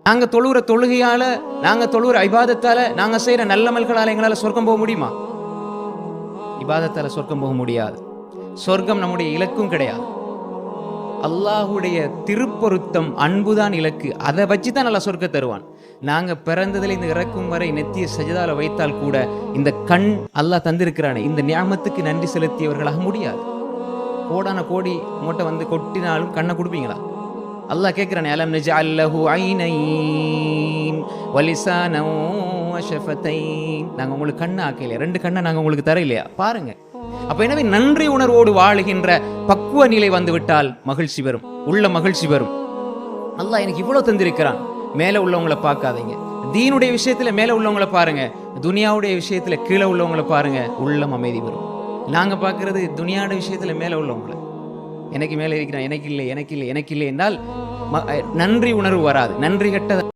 நாங்கள் தொழுகிற தொழுகையால், நாங்கள் தொழுகிற இபாதத்தால், நாங்கள் செய்கிற நல்லமல்களால் எங்களால் சொர்க்கம் போக முடியுமா? இபாதத்தால் சொர்க்கம் போக முடியாது. சொர்க்கம் நம்முடைய இலக்கும் கிடையாது. அல்லாஹுடைய திருப்பொருத்தம், அன்புதான் இலக்கு. அதை வச்சு தான் நல்லா சொர்க்க தருவான். நாங்கள் பிறந்ததில் இந்த இறக்கும் வரை நெத்திய சஜதால வைத்தால் கூட இந்த கண் அல்லாஹ் தந்திருக்கிறானே, இந்த நியாமத்துக்கு நன்றி செலுத்தியவர்களாக முடியாது. கோடான கோடி மூட்டை வந்து கொட்டினாலும் கண்ணை கொடுப்பீங்களா? அல்லாஹ் கேட்கிறானே, அலம் நஜஅல் லஹு ஐனைன் வலிசானன் வஷஃபதைன். நாங்கள் உங்களுக்கு கண்ணை ஆக்கலையா? 2 கண்ணை நாங்கள் உங்களுக்கு தர இல்லையா? பாருங்க. அப்ப எனவே நன்றி உணர்வோடு வாழுகின்ற பக்குவ நிலை வந்துவிட்டால் மகிழ்ச்சி வரும், உள்ள மகிழ்ச்சி வரும். அல்லாஹ் எனக்கு இவ்வளவு தந்திருக்கிறான். மேல உள்ளவங்களை பார்க்காதீங்க. தீனுடைய விஷயத்துல மேல உள்ளவங்களை பாருங்க, துனியாவுடைய விஷயத்துல கீழே உள்ளவங்களை பாருங்க, உள்ளம் அமைதி வரும். நாங்க பார்க்கறது துனியாவுடைய விஷயத்துல மேல உள்ளவங்களை, எனக்கு மேல இருக்கிறான், எனக்கு இல்லை, எனக்கு இல்லை, எனக்கு இல்லை என்றால் நன்றி உணர்வு வராது. நன்றி கெட்ட